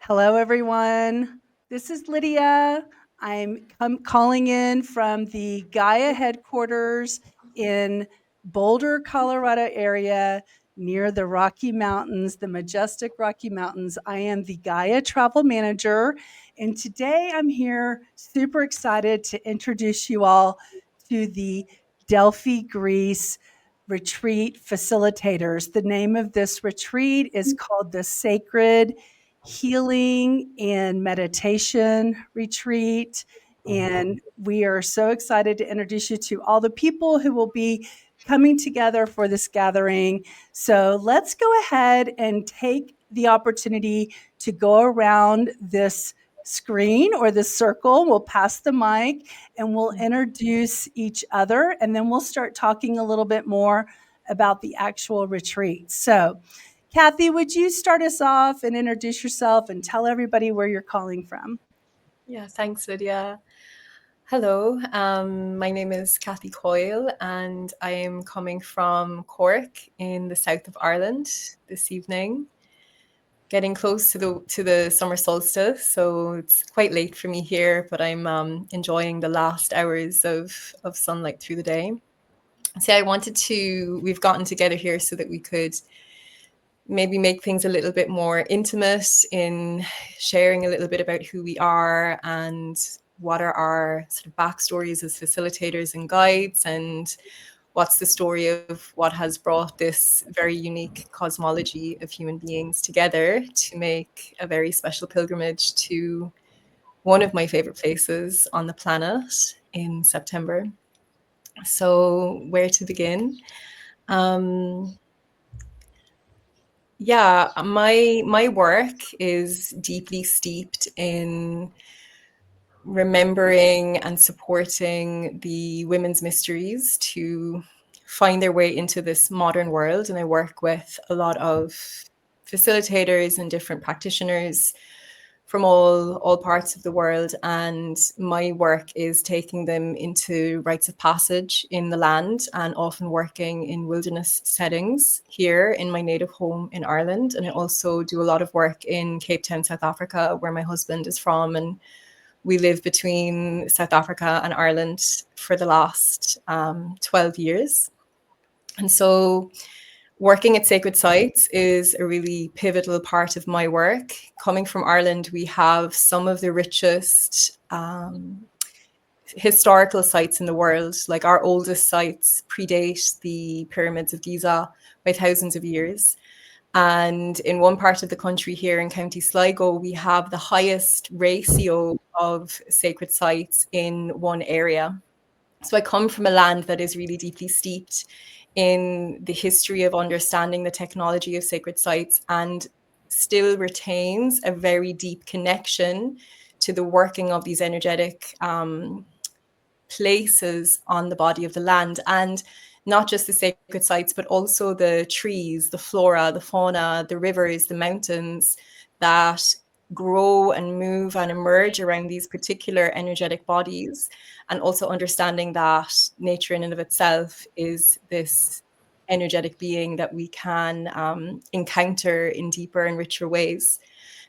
Hello, everyone. This is Lydia. I'm calling in from the Gaia headquarters in Boulder, Colorado area near the Rocky Mountains, the majestic Rocky Mountains. I am the Gaia travel manager, and today I'm here super excited to introduce you all to the Delphi, Greece retreat facilitators. The name of this retreat is called the Sacred Healing and Meditation Retreat. And we are so excited to introduce you to all the people who will be coming together for this gathering. So let's go ahead and take the opportunity to go around this screen or this circle. We'll pass the mic and we'll introduce each other, and then we'll start talking a little bit more about the actual retreat. So, Kathy, would you start us off and introduce yourself and tell everybody where you're calling from? Yeah, thanks, Lydia. Hello, my name is Kathy Coyle, and I am coming from Cork in the south of Ireland this evening. Getting close to the summer solstice, so it's quite late for me here, but I'm enjoying the last hours of sunlight through the day. So we've gotten together here so that we could maybe make things a little bit more intimate in sharing a little bit about who we are and what are our sort of backstories as facilitators and guides, and what's the story of what has brought this very unique cosmology of human beings together to make a very special pilgrimage to one of my favorite places on the planet in September. So where to begin? Um, Yeah, my work is deeply steeped in remembering and supporting the women's mysteries to find their way into this modern world. And I work with a lot of facilitators and different practitioners from all parts of the world, and my work is taking them into rites of passage in the land, and often working in wilderness settings here in my native home in Ireland. And I also do a lot of work in Cape Town, South Africa, where my husband is from, and we live between South Africa and Ireland for the last 12 years. And so working at sacred sites is a really pivotal part of my work. Coming from Ireland, we have some of the richest historical sites in the world. Like, our oldest sites predate the pyramids of Giza by thousands of years. And in one part of the country here in County Sligo, we have the highest ratio of sacred sites in one area. So I come from a land that is really deeply steeped in the history of understanding the technology of sacred sites, and still retains a very deep connection to the working of these energetic places on the body of the land. And not just the sacred sites, but also the trees, the flora, the fauna, the rivers, the mountains that grow and move and emerge around these particular energetic bodies. And also understanding that nature in and of itself is this energetic being that we can encounter in deeper and richer ways.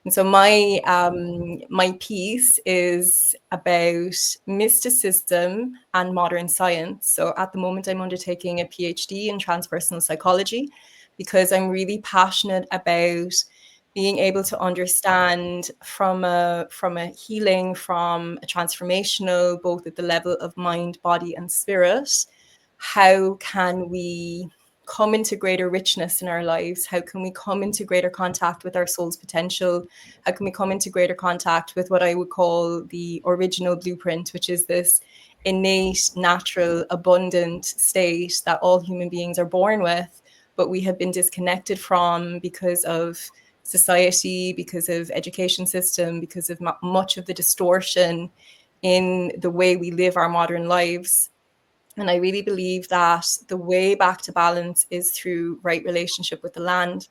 And so my piece is about mysticism and modern science. So at the moment, I'm undertaking a PhD in transpersonal psychology, because I'm really passionate about being able to understand from a healing, from a transformational, both at the level of mind, body, and spirit, how can we come into greater richness in our lives? How can we come into greater contact with our soul's potential? How can we come into greater contact with what I would call the original blueprint, which is this innate, natural, abundant state that all human beings are born with, but we have been disconnected from because of society, because of education system, because of much of the distortion in the way we live our modern lives. And I really believe that the way back to balance is through right relationship with the land.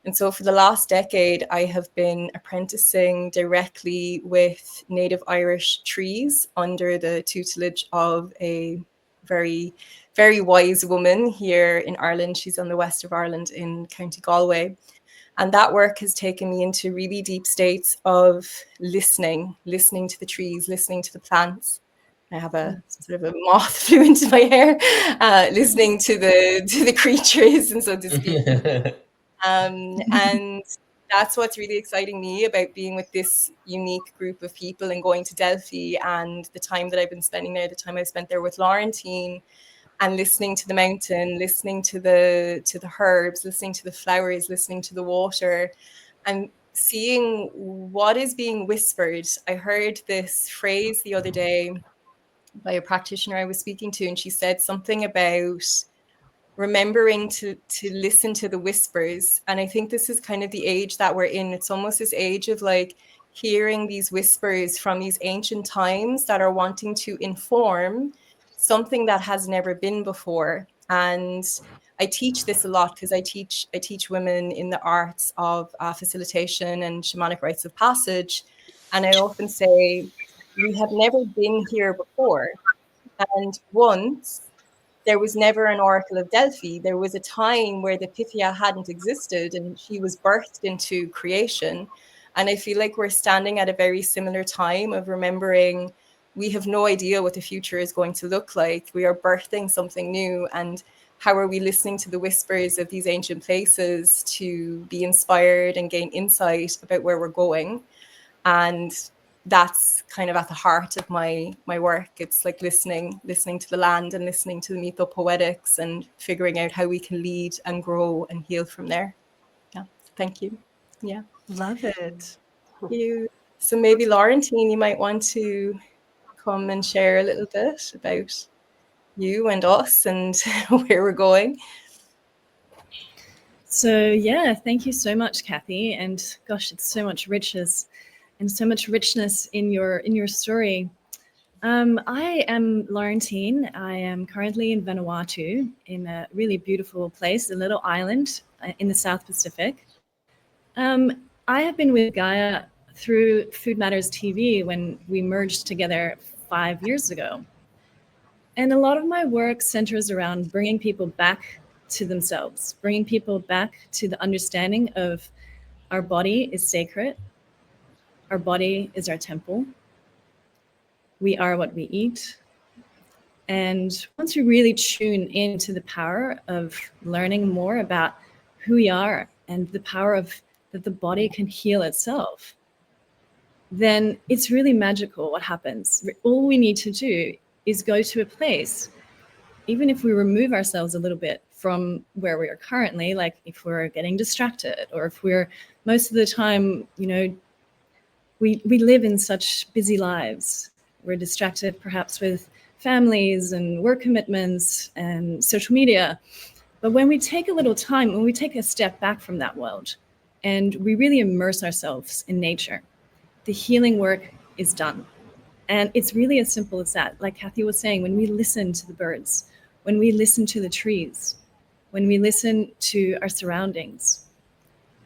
And so for the last decade, I have been apprenticing directly with native Irish trees under the tutelage of a very, very wise woman here in Ireland. She's on the west of Ireland in County Galway. And that work has taken me into really deep states of listening to the trees, listening to the plants. I have a sort of a moth flew into my hair, listening to the creatures, and so to speak. And that's what's really exciting me about being with this unique group of people and going to Delphi, and the time that I've been spending there, the time I've spent there with Laurentine, and listening to the mountain, listening to the herbs, listening to the flowers, listening to the water, and seeing what is being whispered. I heard this phrase the other day by a practitioner I was speaking to, and she said something about remembering to listen to the whispers. And I think this is kind of the age that we're in. It's almost this age of like hearing these whispers from these ancient times that are wanting to inform something that has never been before. And I teach this a lot because I teach women in the arts of facilitation and shamanic rites of passage. And I often say, we have never been here before. And once there was never an Oracle of Delphi. There was a time where the Pythia hadn't existed and she was birthed into creation. And I feel like we're standing at a very similar time of remembering we have no idea what the future is going to look like. We are birthing something new. And how are we listening to the whispers of these ancient places to be inspired and gain insight about where we're going? And that's kind of at the heart of my work. It's like listening to the land and listening to the mythopoetics and figuring out how we can lead and grow and heal from there. Yeah, thank you. Yeah, Love it. thank you. So maybe Laurentine, you might want to come and share a little bit about you and us and where we're going. So yeah, thank you so much, Kathy. And gosh, it's so much richness in your story. I am Laurentine. I am currently in Vanuatu, in a really beautiful place, a little island in the South Pacific. I have been with Gaia through Food Matters TV when we merged together 5 years ago. And a lot of my work centers around bringing people back to themselves, bringing people back to the understanding of our body is sacred, our body is our temple, we are what we eat. And once we really tune into the power of learning more about who we are and the power of that the body can heal itself, then it's really magical what happens. All we need to do is go to a place, even if we remove ourselves a little bit from where we are currently, like if we're getting distracted or if we're most of the time, we live in such busy lives. We're distracted perhaps with families and work commitments and social media. But when we take a little time, when we take a step back from that world and we really immerse ourselves in nature, the healing work is done. And it's really as simple as that. Like Kathy was saying, when we listen to the birds, when we listen to the trees, when we listen to our surroundings,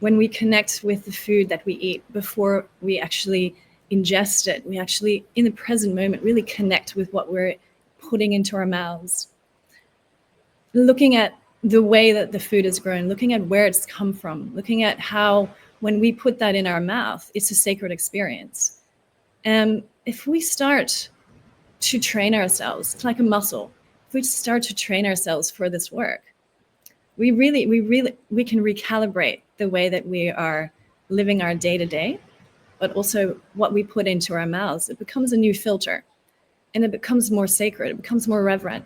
when we connect with the food that we eat before we actually ingest it, we actually, in the present moment, really connect with what we're putting into our mouths. Looking at the way that the food is grown, looking at where it's come from, looking at how when we put that in our mouth, it's a sacred experience. And if we start to train ourselves, it's like a muscle. If we start to train ourselves for this work, we can recalibrate the way that we are living our day to day, but also what we put into our mouths. It becomes a new filter and it becomes more sacred. It becomes more reverent.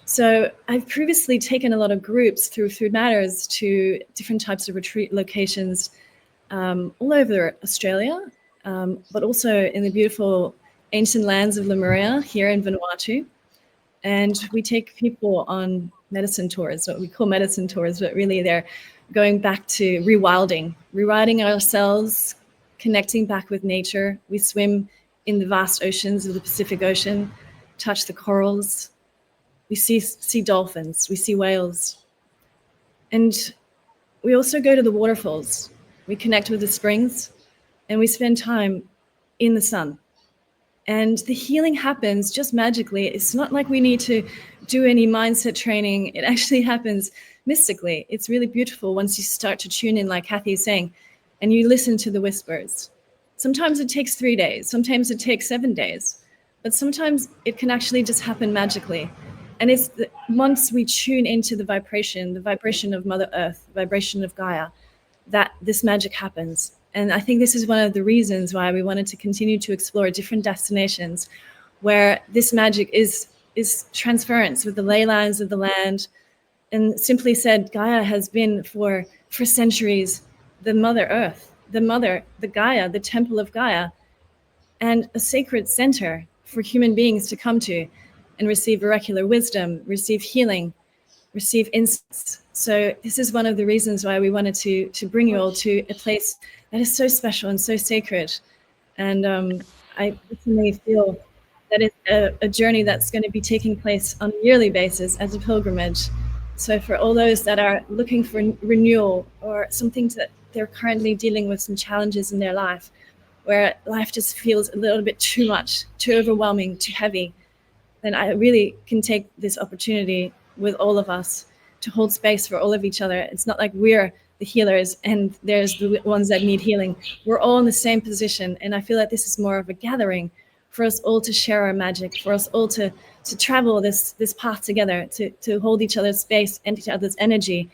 So I've previously taken a lot of groups through Food Matters to different types of retreat locations all over Australia, but also in the beautiful ancient lands of Lemuria here in Vanuatu. And we take people on medicine tours, what we call medicine tours, but really they're going back to rewilding ourselves, connecting back with nature. We swim in the vast oceans of the Pacific Ocean, touch the corals. We see dolphins, we see whales. And we also go to the waterfalls. We connect with the springs and we spend time in the sun. And the healing happens just magically. It's not like we need to do any mindset training. It actually happens mystically. It's really beautiful once you start to tune in, like Kathy is saying, and you listen to the whispers. Sometimes it takes 3 days, sometimes it takes 7 days, but sometimes it can actually just happen magically. And it's once we tune into the vibration of Mother Earth, the vibration of Gaia, that this magic happens. And I think this is one of the reasons why we wanted to continue to explore different destinations where this magic is transference with the ley lines of the land. And simply said, Gaia has been for centuries the Mother Earth, the Gaia, the temple of Gaia, and a sacred center for human beings to come to and receive oracular wisdom, receive healing, receive insights. So this is one of the reasons why we wanted to bring you all to a place that is so special and so sacred. And I personally feel that it's a journey that's going to be taking place on a yearly basis as a pilgrimage. So for all those that are looking for renewal or something that they're currently dealing with some challenges in their life, where life just feels a little bit too much, too overwhelming, too heavy, then I really can take this opportunity with all of us to hold space for all of each other. It's not like we're the healers and there's the ones that need healing. We're all in the same position. And I feel like this is more of a gathering for us all to share our magic, for us all to travel this path together, to hold each other's space and each other's energy,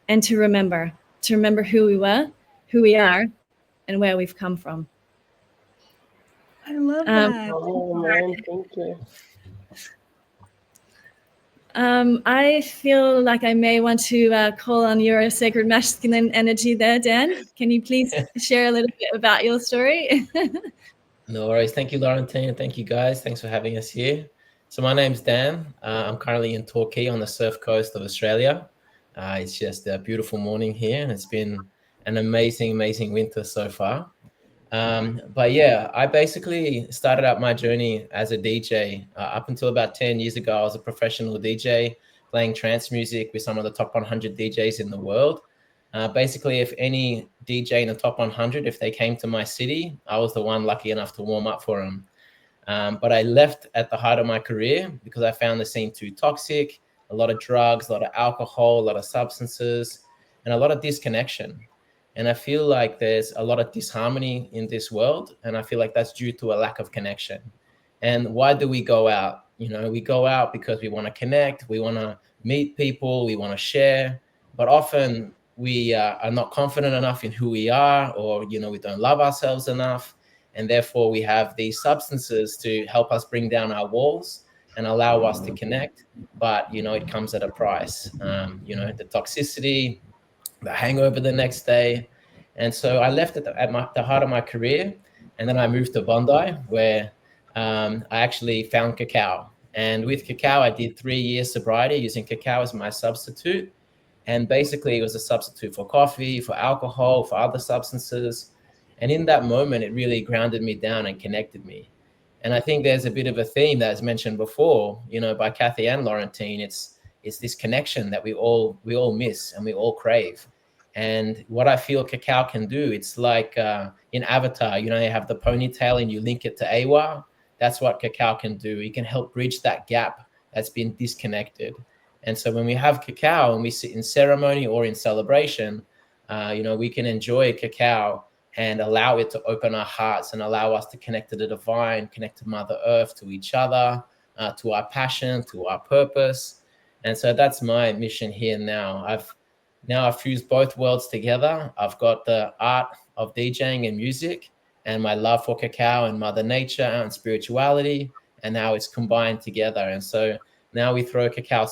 and to remember who we were, who we are, and where we've come from. I love that. Oh man, thank you. I feel like I may want to call on your sacred masculine energy there, Dan. Can you please share a little bit about your story? No worries. Thank you, Laurentine. Thank you, guys. Thanks for having us here. So my name's Dan. I'm currently in Torquay on the surf coast of Australia. It's just a beautiful morning here, and it's been an amazing, amazing winter so far. But yeah, I basically started out my journey as a DJ. Up until about 10 years ago, I was a professional DJ playing trance music with some of the top 100 DJs in the world. Basically, if any DJ in the top 100, if they came to my city, I was the one lucky enough to warm up for them. But I left at the height of my career because I found the scene too toxic, a lot of drugs, a lot of alcohol, a lot of substances, and a lot of disconnection. And I feel like there's a lot of disharmony in this world. And I feel like that's due to a lack of connection. And why do we go out? You know, we go out because we want to connect, we want to meet people, we want to share. But often we are not confident enough in who we are, or, you know, we don't love ourselves enough. And therefore we have these substances to help us bring down our walls and allow us to connect. But, you know, it comes at a price. You know, the toxicity, the hangover the next day. And so I left at the heart of my career. And then I moved to Bondi, where I actually found cacao. And with cacao, I did 3 years sobriety using cacao as my substitute. And basically it was a substitute for coffee, for alcohol, for other substances. And in that moment, it really grounded me down and connected me. And I think there's a bit of a theme that was mentioned before, you know, by Kathy and Laurentine. It's this connection that we all miss and we all crave. And what I feel cacao can do, it's like in Avatar, you know, you have the ponytail and you link it to Awa. That's what cacao can do. It can help bridge that gap that's been disconnected. And so when we have cacao and we sit in ceremony or in celebration, you know, we can enjoy cacao and allow it to open our hearts and allow us to connect to the divine, connect to Mother Earth, to each other, to our passion, to our purpose. And so that's my mission here now. I've fused both worlds together. I've got the art of DJing and music and my love for cacao and Mother Nature and spirituality. And now it's combined together. And so now we throw cacao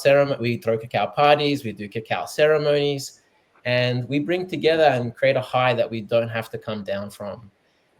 parties, we do cacao ceremonies, and we bring together and create a high that we don't have to come down from.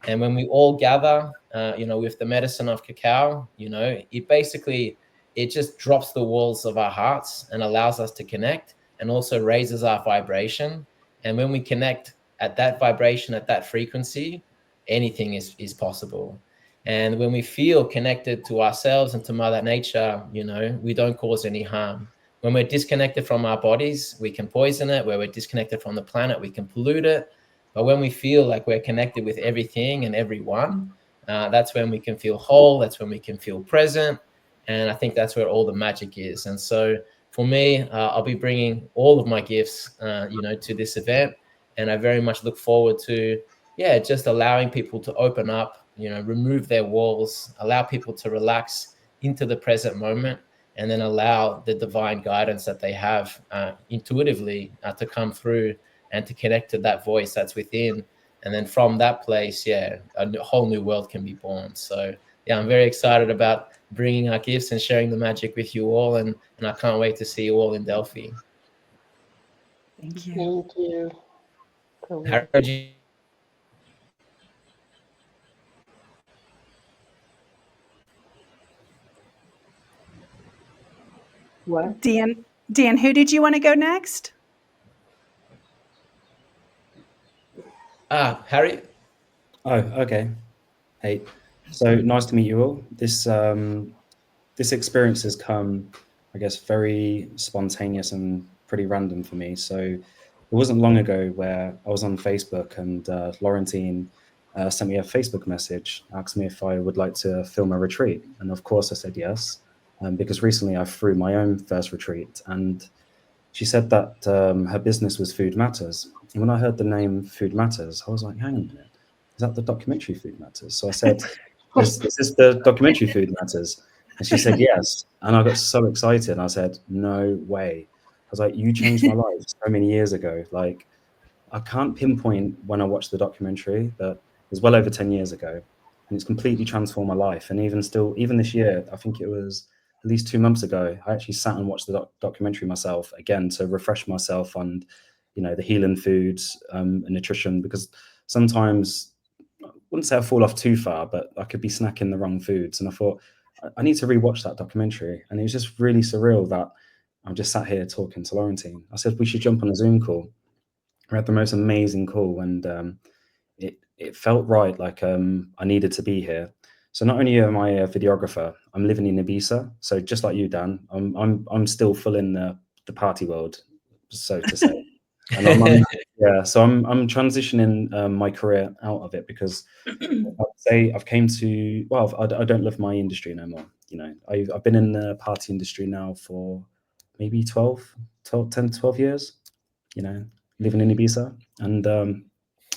And when we all gather, you know, with the medicine of cacao, you know, it just drops the walls of our hearts and allows us to connect, and also raises our vibration. And when we connect at that vibration, at that frequency, anything is possible. And when we feel connected to ourselves and to Mother Nature, you know, we don't cause any harm. When we're disconnected from our bodies, we can poison it. When we're disconnected from the planet, we can pollute it. But when we feel like we're connected with everything and everyone, that's when we can feel whole. That's when we can feel present. And I think that's where all the magic is. And so for me, I'll be bringing all of my gifts, to this event, and I very much look forward to, just allowing people to open up, remove their walls, allow people to relax into the present moment, and then allow the divine guidance that they have intuitively to come through and to connect to that voice that's within. And then from that place, a whole new world can be born. So I'm very excited about bringing our gifts and sharing the magic with you all, and I can't wait to see you all in Delphi. Thank you. Thank you. Harry, would you- What? Dan, who did you want to go next? Harry? Oh, okay. Hey, so nice to meet you all. This experience has come, I guess, very spontaneous and pretty random for me. So it wasn't long ago where I was on Facebook and Laurentine sent me a Facebook message, asked me if I would like to film a retreat. And of course I said yes, because recently I threw my own first retreat, and she said that her business was Food Matters. And when I heard the name Food Matters, I was like, hang on a minute, is that the documentary Food Matters? So I said, is this the documentary Food Matters? And she said, yes. And I got so excited. And I said, no way. I was like, you changed my life so many years ago. Like, I can't pinpoint when I watched the documentary, but it was well over 10 years ago. And it's completely transformed my life. And even this year, I think it was at least 2 months ago, I actually sat and watched the documentary myself again to refresh myself on, the healing foods and nutrition, because sometimes I wouldn't say I fall off too far, but I could be snacking the wrong foods. And I thought, I need to rewatch that documentary. And it was just really surreal that I'm just sat here talking to Laurentine. I said, we should jump on a Zoom call. We had the most amazing call, and it felt right, like I needed to be here. So not only am I a videographer, I'm living in Ibiza. So just like you, Dan, I'm still full in the party world, so to say. And so I'm transitioning my career out of it, because I'd say I've came to, well, I don't love my industry no more. I've been in the party industry now for maybe 10 to 12 years, living in Ibiza. And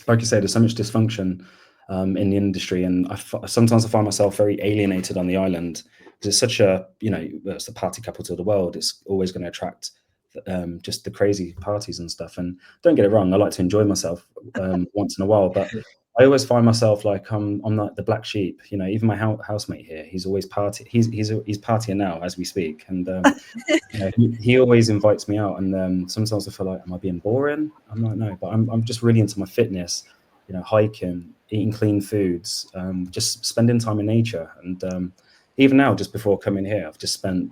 like you say, there's so much dysfunction in the industry, and sometimes I find myself very alienated on the island, because it's such a, it's the party capital of the world. It's always going to attract just the crazy parties and stuff. And don't get it wrong, I like to enjoy myself once in a while, but I always find myself like I'm like the black sheep. Even my housemate here, he's always he's partying now as we speak, and he always invites me out. And sometimes I feel like, am I being boring? I'm like, no, but I'm just really into my fitness, hiking, eating clean foods, just spending time in nature. And even now, just before coming here, I've just spent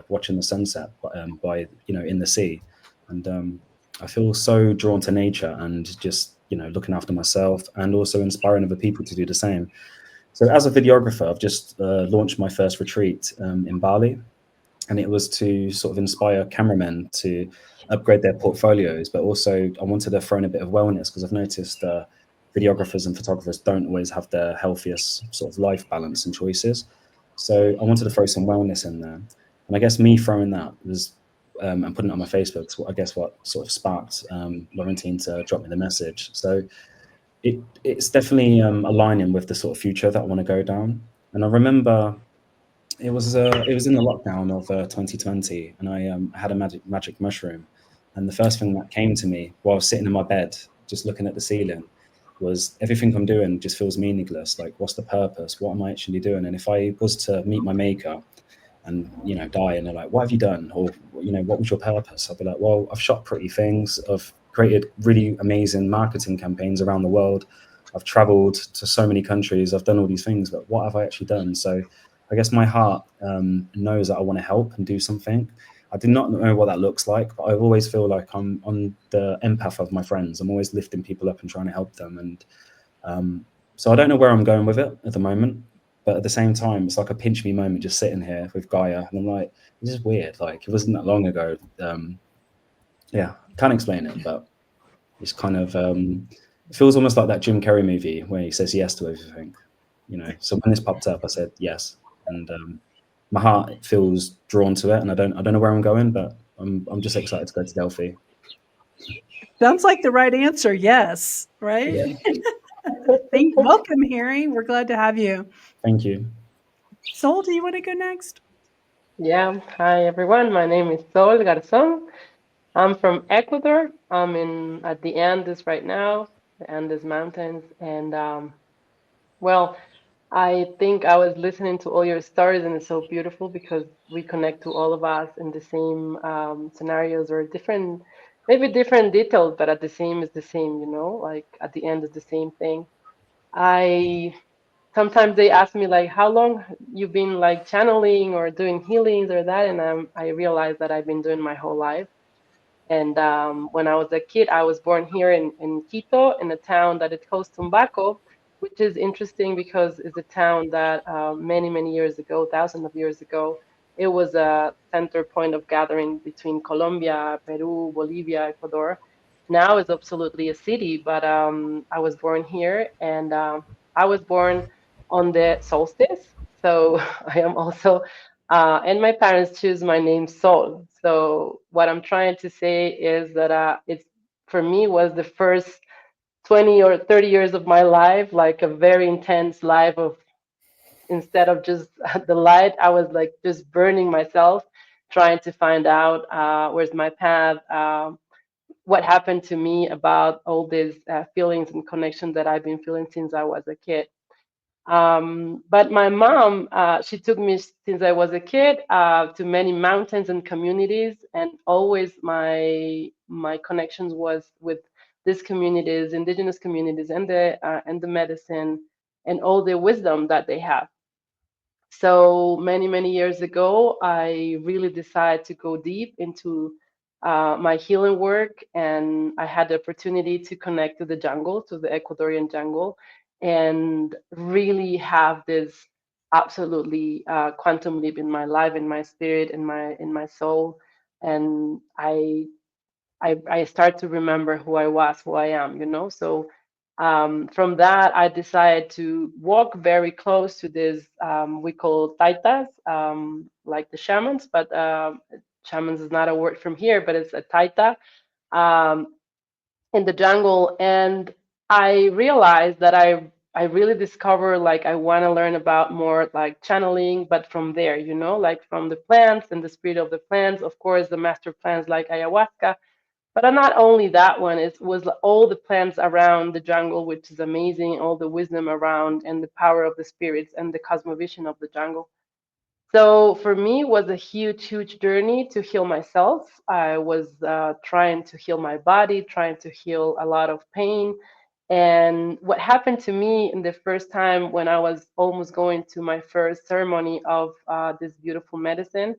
watching the sunset by in the sea, and I feel so drawn to nature and just looking after myself, and also inspiring other people to do the same. So as a videographer, I've just launched my first retreat in Bali, and it was to sort of inspire cameramen to upgrade their portfolios, but also I wanted to throw in a bit of wellness, because I've noticed videographers and photographers don't always have the healthiest sort of life balance and choices. So I wanted to throw some wellness in there. And I guess me throwing that was and putting it on my Facebook, so I guess what sort of sparked Laurentine to drop me the message. So it's definitely aligning with the sort of future that I want to go down. And I remember it was in the lockdown of 2020, and I had a magic mushroom. And the first thing that came to me while I was sitting in my bed, just looking at the ceiling, was everything I'm doing just feels meaningless. Like, what's the purpose? What am I actually doing? And if I was to meet my maker and die, and they're like, what have you done? Or what was your purpose? I'd be like, well, I've shot pretty things, I've created really amazing marketing campaigns around the world, I've traveled to so many countries, I've done all these things, but what have I actually done? So I guess my heart knows that I want to help and do something. I do not know what that looks like, but I always feel like I'm on the empath of my friends. I'm always lifting people up and trying to help them. And so I don't know where I'm going with it at the moment, but at the same time, it's like a pinch me moment just sitting here with Gaia. And I'm like, this is weird. Like, it wasn't that long ago. Can't explain it, but it's kind of, it feels almost like that Jim Carrey movie where he says yes to everything. So when this popped up, I said yes. And my heart feels drawn to it, and I don't know where I'm going, but I'm just excited to go to Delphi. Sounds like the right answer. Yes, right? Yeah. Welcome, Harry. We're glad to have you. Thank you. Sol, do you want to go next? Yeah, hi everyone. My name is Sol Garzón. I'm from Ecuador. I'm in at the Andes right now, the Andes Mountains, and well, I think I was listening to all your stories, and it's so beautiful because we connect to all of us in the same scenarios or different, maybe different details, but at the same is the same, you know, like at the end is the same thing. I sometimes they ask me like, how long you've been like channeling or doing healings or that, and I realize that I've been doing my whole life. And when I was a kid, I was born here in Quito, in a town that is close to Tumbaco, which is interesting because it's a town that many, many years ago, thousands of years ago, it was a center point of gathering between Colombia, Peru, Bolivia, Ecuador. Now it's absolutely a city, but I was born here, and I was born on the solstice. So I am also and my parents choose my name Sol. So what I'm trying to say is that it's for me was the first 20 or 30 years of my life, like a very intense life of instead of just the light, I was like just burning myself, trying to find out where's my path, what happened to me about all these feelings and connections that I've been feeling since I was a kid. But my mom, she took me since I was a kid to many mountains and communities, and always my connections was with these communities, indigenous communities, and the medicine and all the wisdom that they have. So many years ago, I really decided to go deep into my healing work, and I had the opportunity to connect to the jungle, to the Ecuadorian jungle, and really have this absolutely quantum leap in my life, in my spirit, in my soul, and I start to remember who I was, who I am, you know. So from that, I decided to walk very close to this we call taitas, like the shamans, but shamans is not a word from here, but it's a taita um, in the jungle, and I realized that I really discovered like I want to learn about more like channeling, but from there, you know, like from the plants and the spirit of the plants, of course, the master plants like ayahuasca, but not only that one, it was all the plants around the jungle, which is amazing, all the wisdom around and the power of the spirits and the cosmovision of the jungle. So for me, it was a huge journey to heal myself. I was trying to heal my body, trying to heal a lot of pain. And what happened to me in the first time when I was almost going to my first ceremony of this beautiful medicine,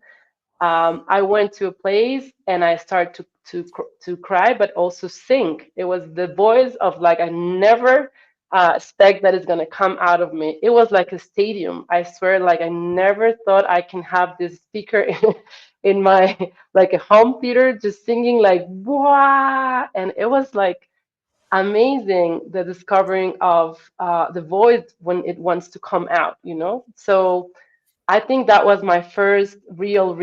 I went to a place and I started to cry, but also sing. It was the voice of like I never expect that it's gonna come out of me. It was like a stadium. I swear, like I never thought I can have this speaker in my like a home theater just singing like wow, and it was like amazing the discovering of the voice when it wants to come out, you know. So I think that was my first real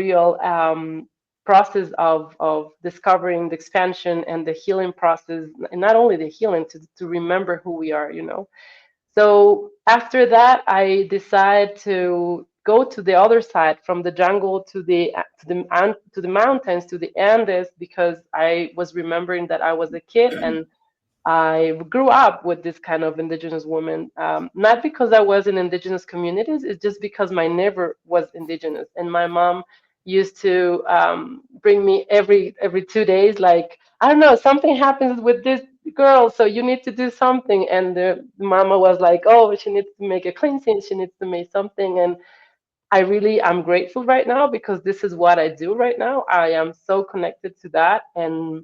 process of discovering the expansion and the healing process, and not only the healing to remember who we are, you know. So after that, I decided to go to the other side from the jungle to the mountains to the Andes because I was remembering that I was a kid and I grew up with this kind of indigenous woman, not because I was in indigenous communities, it's just because my neighbor was indigenous. And my mom used to bring me every 2 days, like, I don't know, something happens with this girl, so you need to do something. And the mama was like, oh, she needs to make a cleansing, she needs to make something. And I'm grateful right now because this is what I do right now. I am so connected to that. And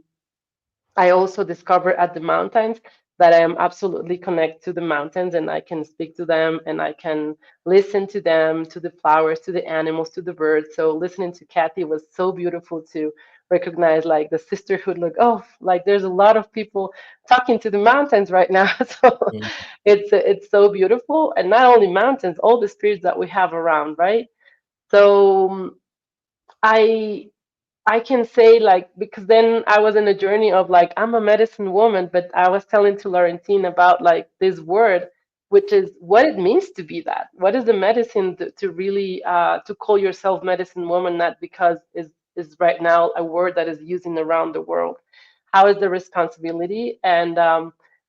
I also discovered at the mountains that I am absolutely connected to the mountains and I can speak to them and I can listen to them, to the flowers, to the animals, to the birds. So listening to Kathy was so beautiful to recognize like the sisterhood, like, oh, like there's a lot of people talking to the mountains right now. So Mm. it's so beautiful. And not only mountains, all the spirits that we have around, right? So I can say, like, because then I was in a journey of like, I'm a medicine woman, but I was telling to Laurentine about like this word, which is what it means to be that. What is the medicine to really to call yourself medicine woman, not because is right now a word that is using around the world. How is the responsibility? And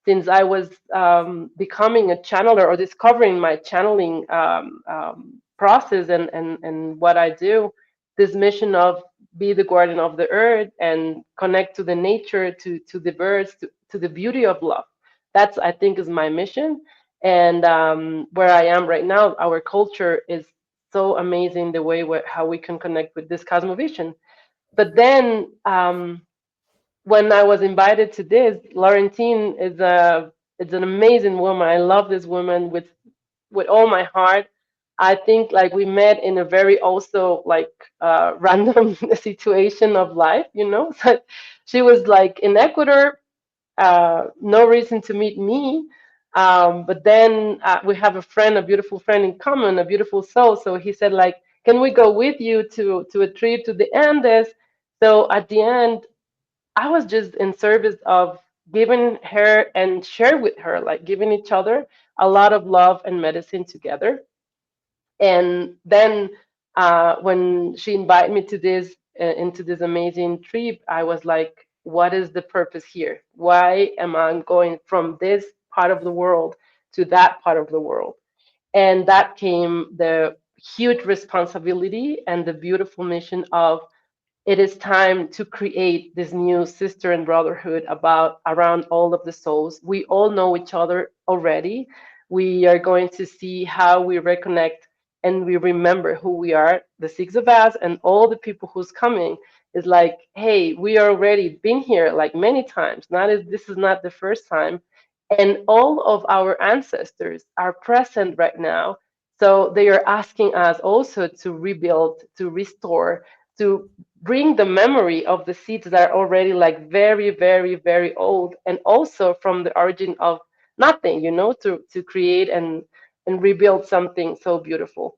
since I was becoming a channeler or discovering my channeling process and what I do, this mission of be the guardian of the earth and connect to the nature, to the birds, to the beauty of love. That's, I think, is my mission. And where I am right now, our culture is so amazing the way how we can connect with this cosmovision. But then when I was invited to this, Laurentine is an amazing woman. I love this woman with all my heart. I think like we met in a very also like random situation of life, you know. So she was like in Ecuador, no reason to meet me. But then we have a friend, a beautiful friend in common, a beautiful soul. So he said like, can we go with you to a trip to the Andes? So at the end, I was just in service of giving her and share with her, like giving each other a lot of love and medicine together. And then when she invited me to this into this amazing trip, I was like, what is the purpose here? Why am I going from this part of the world to that part of the world? And that came the huge responsibility and the beautiful mission of it is time to create this new sister and brotherhood about around all of the souls. We all know each other already. We are going to see how we reconnect and we remember who we are, the six of us and all the people who's coming is like, hey, we are already been here like many times. Not as this is not the first time. And all of our ancestors are present right now. So they are asking us also to rebuild, to restore, to bring the memory of the seeds that are already like very, very, very old, and also from the origin of nothing, you know, to create and rebuild something so beautiful.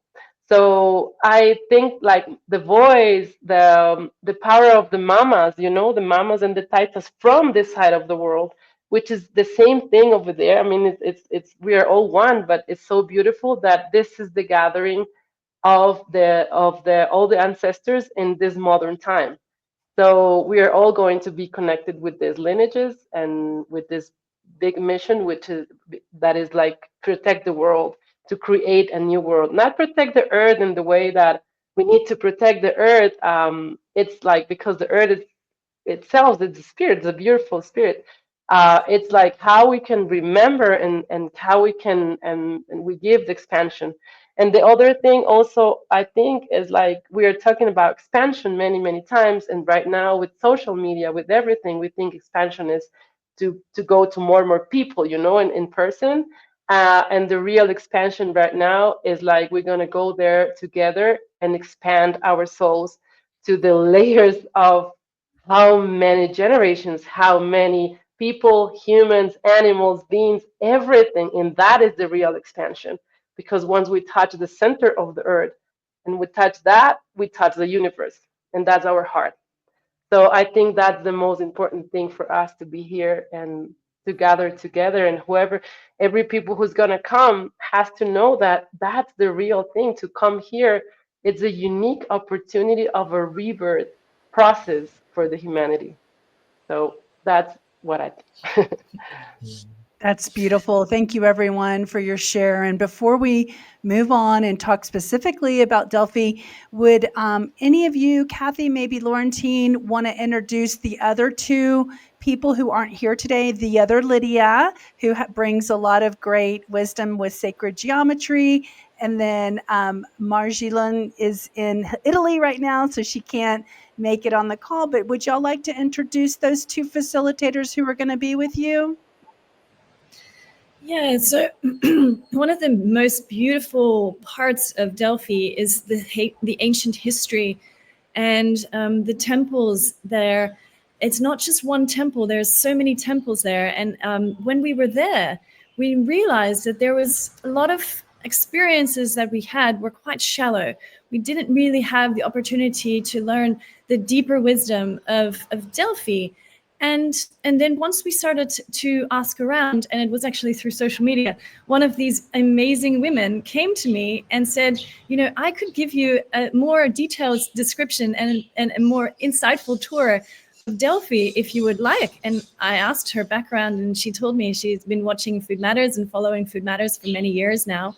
So I think like the voice, the power of the mamas, you know, the mamas and the taitas from this side of the world, which is the same thing over there. I mean, it's we are all one, but it's so beautiful that this is the gathering of the all the ancestors in this modern time. So we are all going to be connected with these lineages and with this big mission, which is that is like protect the world, to create a new world, not protect the earth in the way that we need to protect the earth. It's like because the earth is itself, it's a spirit, it's a beautiful spirit. It's like how we can remember and how we can and we give the expansion. And the other thing also I think is like we are talking about expansion many, many times. And right now with social media, with everything, we think expansion is to go to more and more people, you know, in person. And the real expansion right now is like we're gonna go there together and expand our souls to the layers of how many generations, how many people, humans, animals, beings, everything. And that is the real expansion. Because once we touch the center of the earth and we touch that, we touch the universe. And that's our heart. So I think that's the most important thing for us to be here and to gather together. And whoever, every people who's going to come has to know that that's the real thing to come here. It's a unique opportunity of a rebirth process for the humanity. So that's what I think. That's beautiful. Thank you, everyone, for your share. And before we move on and talk specifically about Delphi, would any of you, Kathy, maybe Laurentine, want to introduce the other two people who aren't here today? The other Lydia, who brings a lot of great wisdom with sacred geometry. And then Marjolin is in Italy right now, so she can't make it on the call. But would y'all like to introduce those two facilitators who are going to be with you? Yeah, so one of the most beautiful parts of Delphi is the ancient history and the temples there. It's not just one temple, there's so many temples there. And when we were there, we realized that there was a lot of experiences that we had were quite shallow. we didn't really have the opportunity to learn the deeper wisdom of Delphi. And then once we started to ask around, and it was actually through social media, one of these amazing women came to me and said, I could give you a more detailed description and a more insightful tour of Delphi if you would like. And I asked her background, and she told me she's been watching Food Matters and following Food Matters for many years now.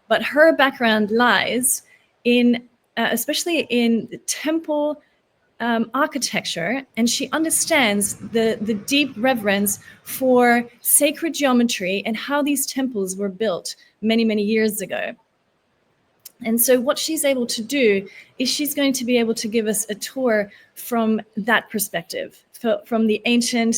But her background lies in, especially in the temple architecture, and she understands the deep reverence for sacred geometry and how these temples were built many, many years ago. And so what she's able to do is she's going to be able to give us a tour from that perspective, from the ancient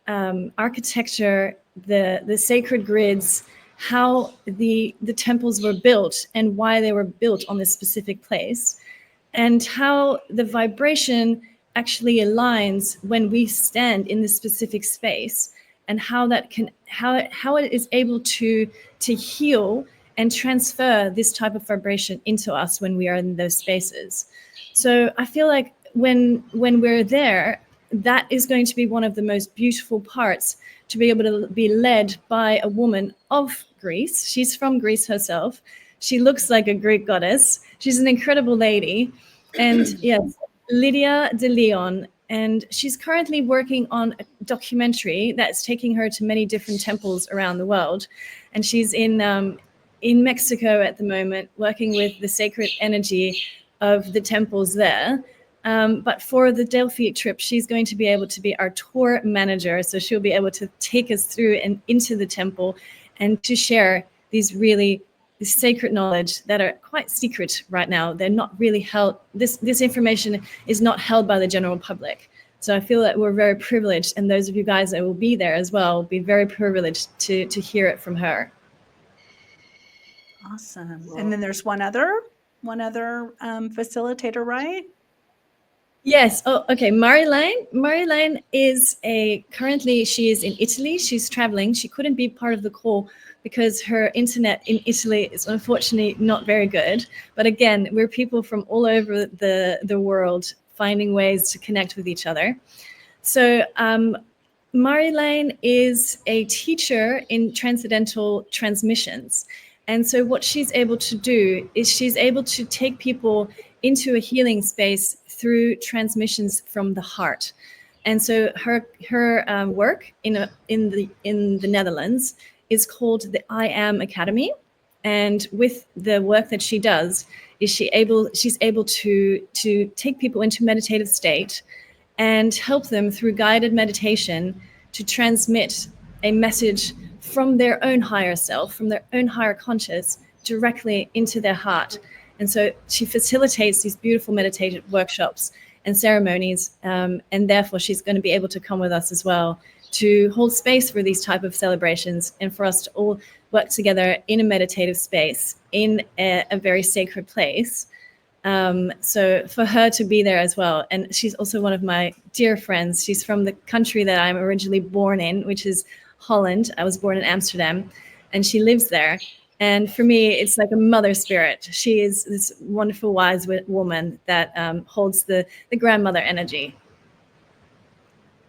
architecture, the sacred grids, how the temples were built and why they were built on this specific place, and how the vibration actually aligns when we stand in this specific space, and how it is able to heal and transfer this type of vibration into us when we are in those spaces. So I feel like when we're there, that is going to be one of the most beautiful parts, to be able to be led by a woman of Greece. She's from Greece herself. She looks like a Greek goddess. She's an incredible lady. And yes, Lydia de Leon. And she's currently working on a documentary that's taking her to many different temples around the world. And she's in Mexico at the moment, working with the sacred energy of the temples there. But for the Delphi trip, she's going to be able to be our tour manager. So she'll be able to take us through and into the temple and to share these really sacred knowledge that are quite secret right now. They're not really held. This information is not held by the general public. So I feel that we're very privileged, and those of you guys that will be there as well will be very privileged to hear it from her. Awesome. And then there's one other facilitator, right? Yes. Oh, okay. Marilyn is currently she is in Italy. She's traveling. She couldn't be part of the call because her internet in Italy is unfortunately not very good. But again, we're people from all over the world finding ways to connect with each other. So Marilyn is a teacher in transcendental transmissions. And so what she's able to do is she's able to take people into a healing space through transmissions from the heart. And so her work in the Netherlands is called the I Am Academy. And with the work that she does, she's able to take people into meditative state and help them through guided meditation to transmit a message from their own higher self, from their own higher conscious, directly into their heart. And so she facilitates these beautiful meditative workshops and ceremonies, and therefore she's going to be able to come with us as well to hold space for these type of celebrations and for us to all work together in a meditative space in a very sacred place. So for her to be there as well. And she's also one of my dear friends. She's from the country that I'm originally born in, which is Holland. I was born in Amsterdam, and she lives there. And for me, it's like a mother spirit. She is this wonderful, wise woman that holds the grandmother energy.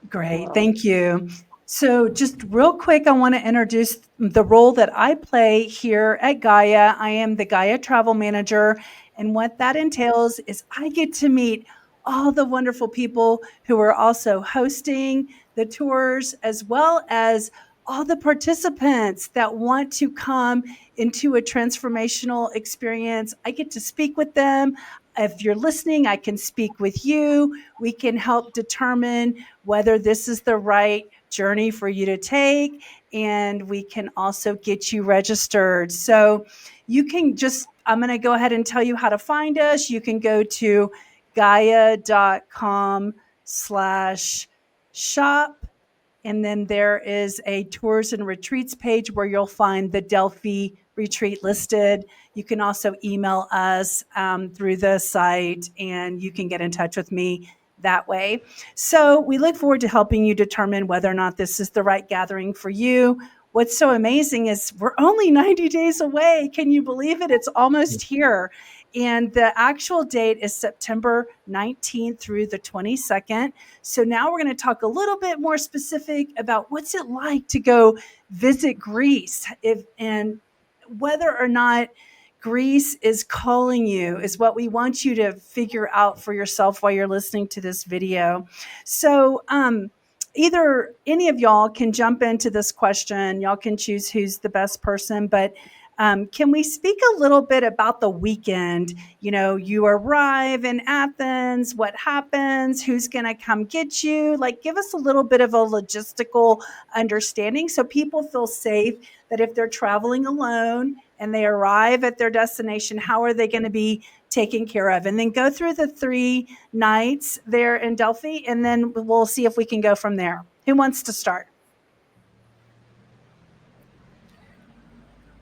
Great, thank you. So just real quick, I want to introduce the role that I play here at Gaia. I am the Gaia Travel Manager, and what that entails is I get to meet all the wonderful people who are also hosting the tours, as well as all the participants that want to come into a transformational experience. I get to speak with them. If you're listening, I can speak with you. We can help determine whether this is the right journey for you to take, and we can also get you registered. So you can I'm going to go ahead and tell you how to find us. You can go to gaia.com/shop. And then there is a tours and retreats page where you'll find the Delphi retreat listed. You can also email us through the site, and you can get in touch with me that way. So we look forward to helping you determine whether or not this is the right gathering for you. What's so amazing is we're only 90 days away. Can you believe it? It's almost here. And the actual date is September 19th through the 22nd. So now we're going to talk a little bit more specific about what's it like to go visit Greece, and whether or not Greece is calling you is what we want you to figure out for yourself while you're listening to this video. So, either any of y'all can jump into this question. Y'all can choose who's the best person, but can we speak a little bit about the weekend? You know, you arrive in Athens, what happens? Who's going to come get you? Like, give us a little bit of a logistical understanding so people feel safe that if they're traveling alone and they arrive at their destination, how are they going to be taken care of? And then go through the 3 nights there in Delphi, and then we'll see if we can go from there. Who wants to start?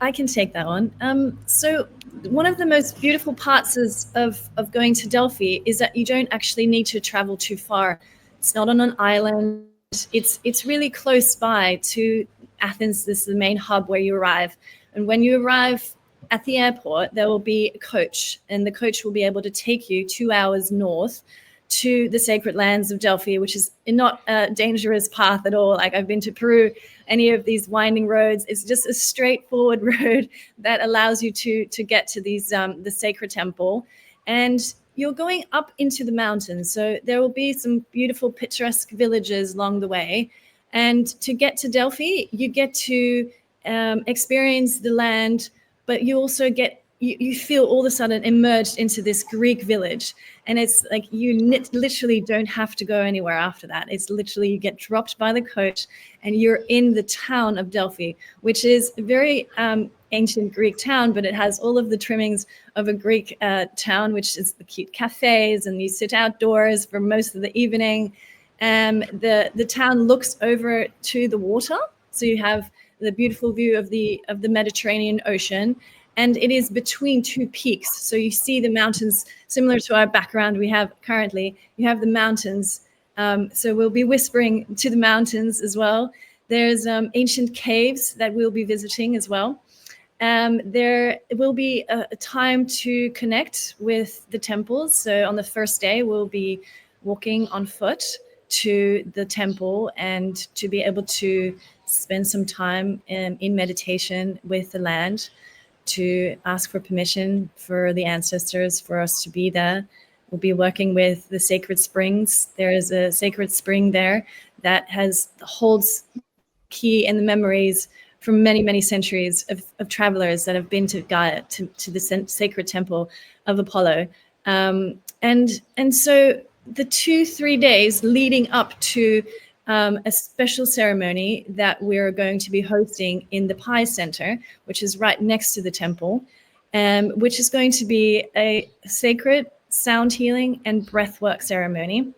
I can take that one. So one of the most beautiful parts of going to Delphi is that you don't actually need to travel too far. It's not on an island. It's really close by to Athens. This is the main hub where you arrive. And when you arrive at the airport, there will be a coach, and the coach will be able to take you 2 hours north to the sacred lands of Delphi, which is not a dangerous path at all. Like, I've been to Peru, any of these winding roads. It's just a straightforward road that allows you to get to these the sacred temple. And you're going up into the mountains. So there will be some beautiful picturesque villages along the way. And to get to Delphi, you get to experience the land, but you also get you feel all of a sudden immersed into this Greek village. And it's like you literally don't have to go anywhere after that. It's literally you get dropped by the coach and you're in the town of Delphi, which is a very ancient Greek town, but it has all of the trimmings of a Greek town, which is the cute cafes, and you sit outdoors for most of the evening. The town looks over to the water. So you have the beautiful view of the Mediterranean Ocean. And it is between 2 peaks. So you see the mountains, similar to our background we have currently. You have the mountains. So we'll be whispering to the mountains as well. There's ancient caves that we'll be visiting as well. There will be a time to connect with the temples. So on the first day, we'll be walking on foot to the temple and to be able to spend some time in meditation with the land, to ask for permission for the ancestors for us to be there. We'll be working with the sacred springs. There is a sacred spring there that holds key in the memories from many, many centuries of travelers that have been to Gaia, to the sacred temple of Apollo. And so the 2-3 days leading up to a special ceremony that we're going to be hosting in the Pi Center, which is right next to the temple, which is going to be a sacred sound healing and breathwork ceremony.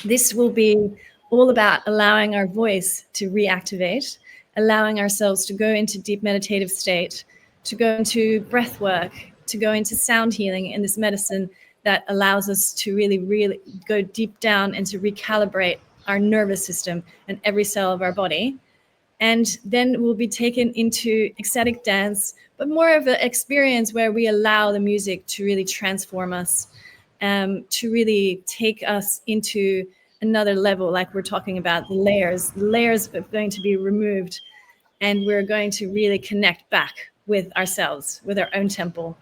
This will be all about allowing our voice to reactivate, allowing ourselves to go into deep meditative state, to go into breathwork, to go into sound healing in this medicine that allows us to really, really go deep down and to recalibrate our nervous system and every cell of our body. And then we'll be taken into ecstatic dance, but more of an experience where we allow the music to really transform us, to really take us into another level, like we're talking about the layers. The layers are going to be removed, and we're going to really connect back with ourselves, with our own temple.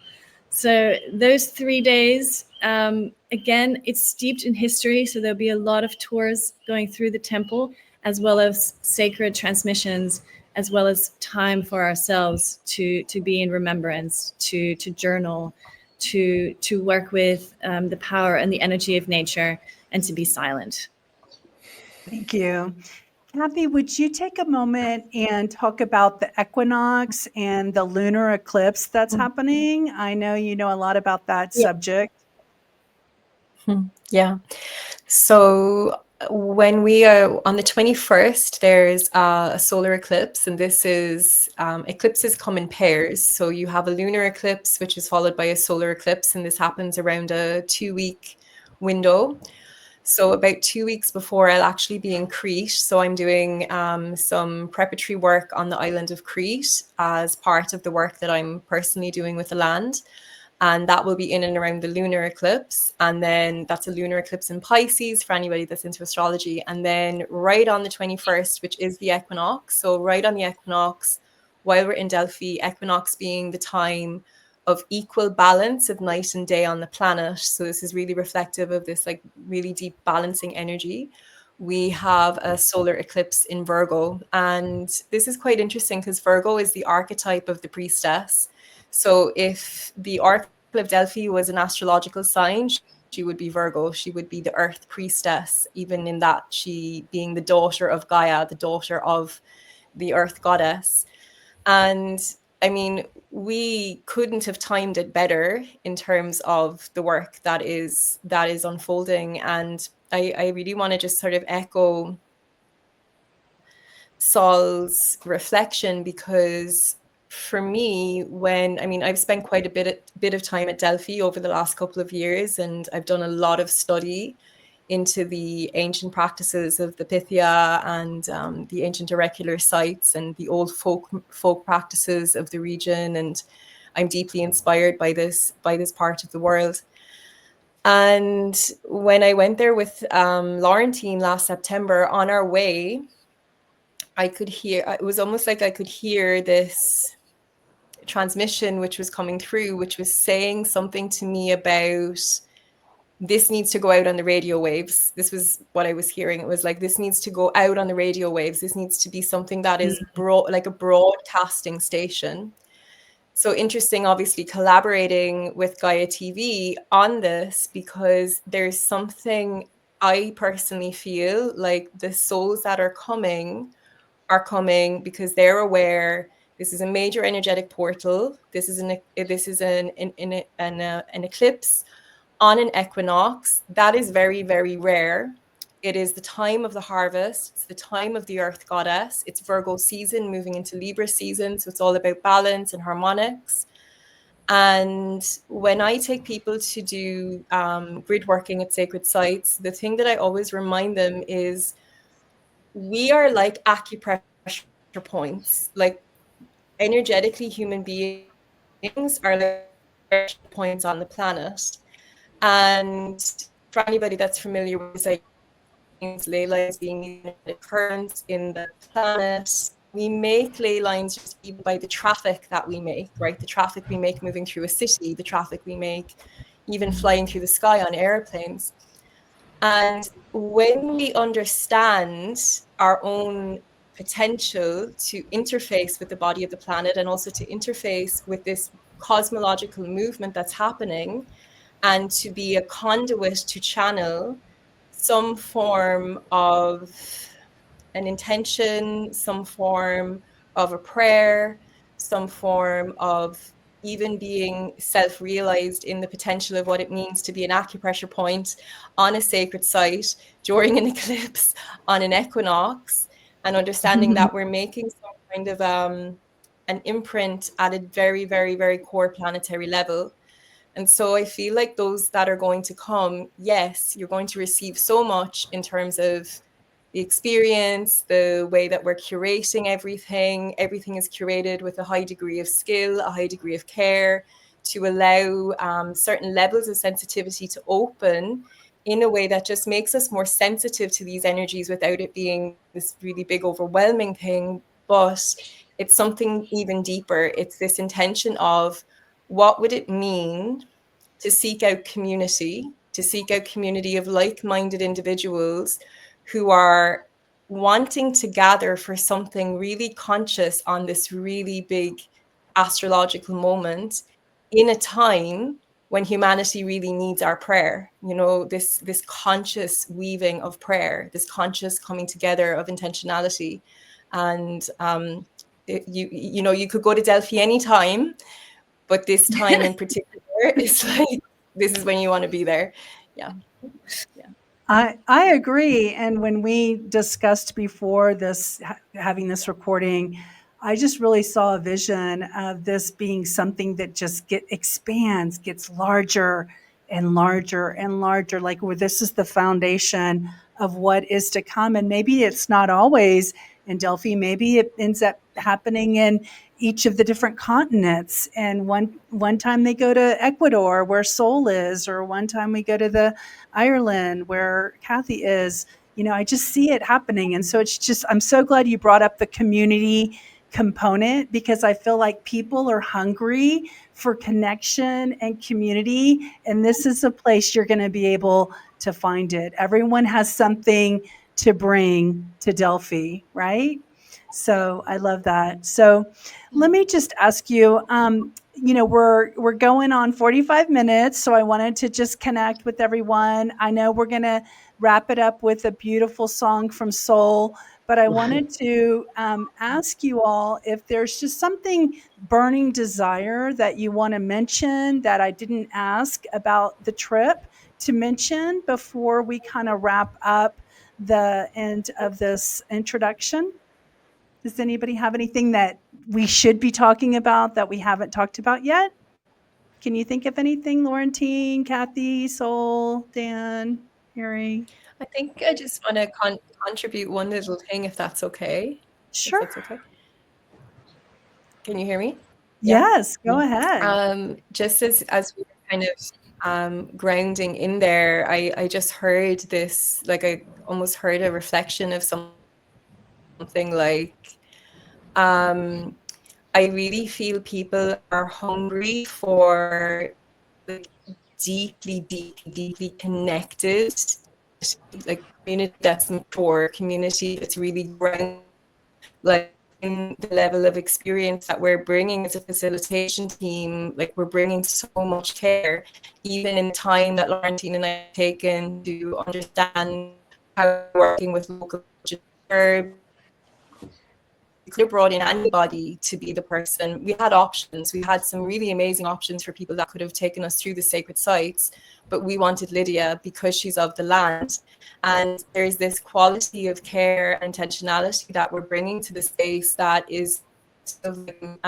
So those 3 days, again, it's steeped in history. So there'll be a lot of tours going through the temple, as well as sacred transmissions, as well as time for ourselves to be in remembrance, to journal, to work with the power and the energy of nature, and to be silent. Thank you. Kathy, would you take a moment and talk about the equinox and the lunar eclipse that's happening? I know you know a lot about that subject. Yeah. So when we are on the 21st, there's a solar eclipse, and this is eclipses come in pairs. So you have a lunar eclipse, which is followed by a solar eclipse, and this happens around a 2-week window. So about 2 weeks before, I'll actually be in Crete. So I'm doing some preparatory work on the island of Crete as part of the work that I'm personally doing with the land. And that will be in and around the lunar eclipse. And then that's a lunar eclipse in Pisces for anybody that's into astrology. And then right on the 21st, which is the equinox. So right on the equinox, while we're in Delphi, equinox being the time of equal balance of night and day on the planet. So this is really reflective of this like really deep balancing energy. We have a solar eclipse in Virgo. And this is quite interesting because Virgo is the archetype of the priestess. So if the Oracle of Delphi was an astrological sign, she would be Virgo. She would be the earth priestess, even in that she being the daughter of Gaia, the daughter of the earth goddess. And I mean, we couldn't have timed it better in terms of the work that is unfolding. And I really want to just sort of echo Saul's reflection, because for me, I've spent quite a bit of time at Delphi over the last couple of years, and I've done a lot of study into the ancient practices of the Pythia and the ancient oracular sites and the old folk practices of the region, and I'm deeply inspired by this part of the world. And when I went there with Laurentine last September, on our way, I could hear, it was almost like I could hear this transmission which was coming through, which was saying something to me about this needs to go out on the radio waves. This was what I was hearing. It was like, this needs to go out on the radio waves. This needs to be something that is like a broadcasting station. So interesting, obviously, collaborating with Gaia TV on this, because there's something I personally feel like the souls that are coming because they're aware this is a major energetic portal. This is an eclipse on an equinox. That is very, very rare. It is the time of the harvest. It's the time of the earth goddess. It's Virgo season moving into Libra season. So it's all about balance and harmonics. And when I take people to do grid working at sacred sites, the thing that I always remind them is we are like acupressure points. Like energetically, human beings are like points on the planet. And for anybody that's familiar with like ley lines being currents in the planet, we make ley lines just even by the traffic that we make, right? The traffic we make moving through a city, the traffic we make even flying through the sky on airplanes. And when we understand our own potential to interface with the body of the planet and also to interface with this cosmological movement that's happening, and to be a conduit to channel some form of an intention, some form of a prayer, some form of even being self-realized in the potential of what it means to be an acupressure point on a sacred site during an eclipse on an equinox, and understanding that we're making some kind of an imprint at a very, very, very core planetary level. And so I feel like those that are going to come, yes, you're going to receive so much in terms of the experience, the way that we're curating everything. Everything is curated with a high degree of skill, a high degree of care, to allow certain levels of sensitivity to open in a way that just makes us more sensitive to these energies without it being this really big, overwhelming thing. But it's something even deeper. It's this intention of, what would it mean to seek out community of like-minded individuals who are wanting to gather for something really conscious on this really big astrological moment in a time when humanity really needs our prayer. You know, this conscious weaving of prayer, this conscious coming together of intentionality. And you could go to Delphi anytime, but this time in particular is like, this is when you want to be there. Yeah. I agree. And when we discussed before this, having this recording, I just really saw a vision of this being something that just expands, gets larger and larger and larger, like where this is the foundation of what is to come. And maybe it's not always in Delphi. Maybe it ends up happening in each of the different continents. And one time they go to Ecuador where Sol is, or one time we go to the Ireland where Kathy is. I just see it happening. And so I'm so glad you brought up the community component, because I feel like people are hungry for connection and community. And this is a place you're going to be able to find it. Everyone has something to bring to Delphi, right? So I love that. So let me just ask you, we're going on 45 minutes, so I wanted to just connect with everyone. I know we're going to wrap it up with a beautiful song from Soul, but I wanted to ask you all if there's just something burning desire that you want to mention that I didn't ask about the trip to mention before we kind of wrap up the end of this introduction. Does anybody have anything that we should be talking about that we haven't talked about yet? Can you think of anything, Laurentine, Kathy, Sol, Dan, Harry? I think I just want to contribute one little thing, if that's okay. Sure. If that's okay. Can you hear me? Yes, go ahead. Just as we were kind of grounding in there, I just heard this, like I almost heard a reflection of something like, I really feel people are hungry for like, deeply connected, like community that's mature, community that's really grounded, like in the level of experience that we're bringing as a facilitation team. Like we're bringing so much care, even in time that Laurentine and I have taken to understand how we're working with local herbs. We could have brought in anybody to be the person. We had options. We had some really amazing options for people that could have taken us through the sacred sites, but we wanted Lydia because she's of the land. And there's this quality of care and intentionality that we're bringing to the space that is sort of like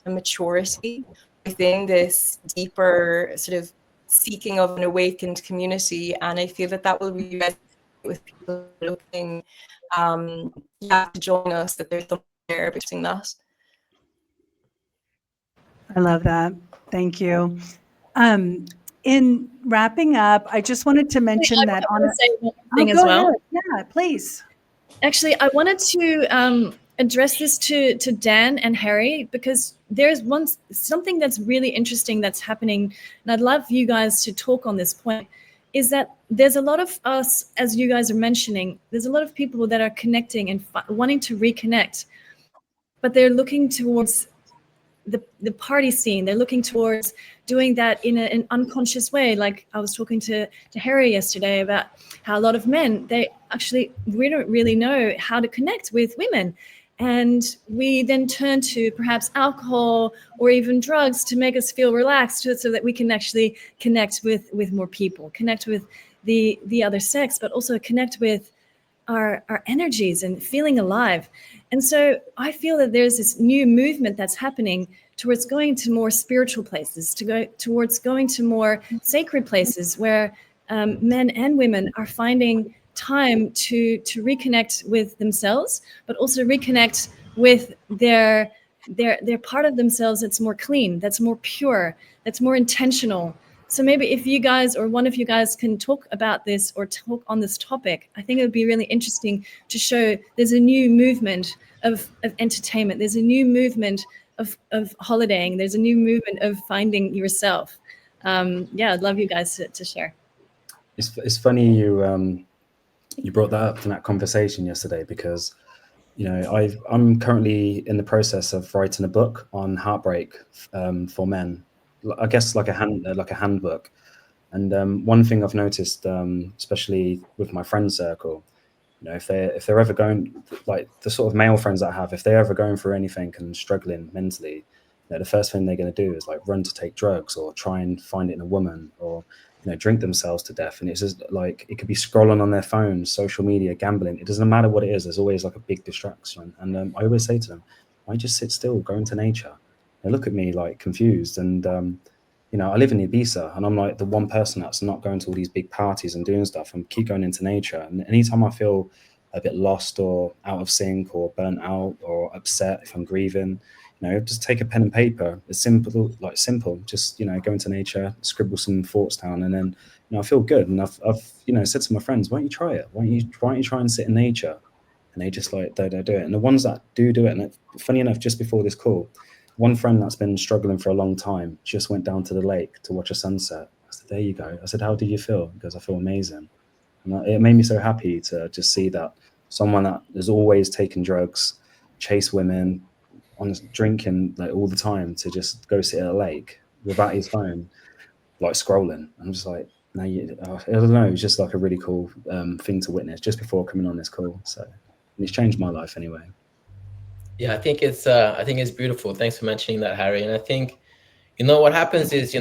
a maturity within this deeper sort of seeking of an awakened community. And I feel that will really resonate with people looking to join us, that there's something there between that. I love that. Thank you. In wrapping up, I just wanted to mention that I want to say one thing as well. Ahead. Yeah, please. Actually, I wanted to address this to Dan and Harry, because there's something that's really interesting that's happening, and I'd love you guys to talk on this point, is that there's a lot of us, as you guys are mentioning, there's a lot of people that are connecting and wanting to reconnect, but they're looking towards the party scene. They're looking towards doing that in an unconscious way. Like I was talking to Harry yesterday about how a lot of men, we don't really know how to connect with women. And we then turn to perhaps alcohol or even drugs to make us feel relaxed, so that we can actually connect with more people, connect with the other sex, but also connect with our energies and feeling alive. And so I feel that there's this new movement that's happening towards going to more spiritual places, towards going to more sacred places where men and women are finding time to reconnect with themselves, but also reconnect with their part of themselves that's more clean, that's more pure, that's more intentional. So maybe if you guys, or one of you guys, can talk about this or talk on this topic, I think it would be really interesting to show there's a new movement of entertainment. There's a new movement of holidaying. There's a new movement of finding yourself. I'd love you guys to share. It's funny you brought that up in that conversation yesterday, because I'm currently in the process of writing a book on heartbreak for men. I guess like a handbook. And one thing I've noticed, especially with my friend circle, if they're ever going, like the sort of male friends that I have, if they're ever going through anything and struggling mentally, the first thing they're going to do is like run to take drugs or try and find it in a woman, or drink themselves to death. And it's just like, it could be scrolling on their phones, social media, gambling. It doesn't matter what it is. There's always like a big distraction. And I always say to them, why just sit still, go into nature? They look at me like confused. And I live in Ibiza, and I'm like the one person that's not going to all these big parties and doing stuff, and keep going into nature. And anytime I feel a bit lost or out of sync or burnt out or upset, if I'm grieving, just take a pen and paper. It's simple. Just go into nature, scribble some thoughts down, and then I feel good. And I've said to my friends, why don't you try it? Why don't you try and sit in nature? And they just like don't do it. And the ones that do it, and funny enough, just before this call, one friend that's been struggling for a long time just went down to the lake to watch a sunset. I said, there you go. I said, how do you feel? Because I feel amazing. And it made me so happy to just see that someone that has always taken drugs, chase women, drinking like all the time, to just go sit at a lake without his phone, like scrolling. I'm just like, I don't know. It was just like a really cool thing to witness just before coming on this call. So, and it's changed my life anyway. Yeah, I think it's beautiful. Thanks for mentioning that, Harry. And I think, what happens is,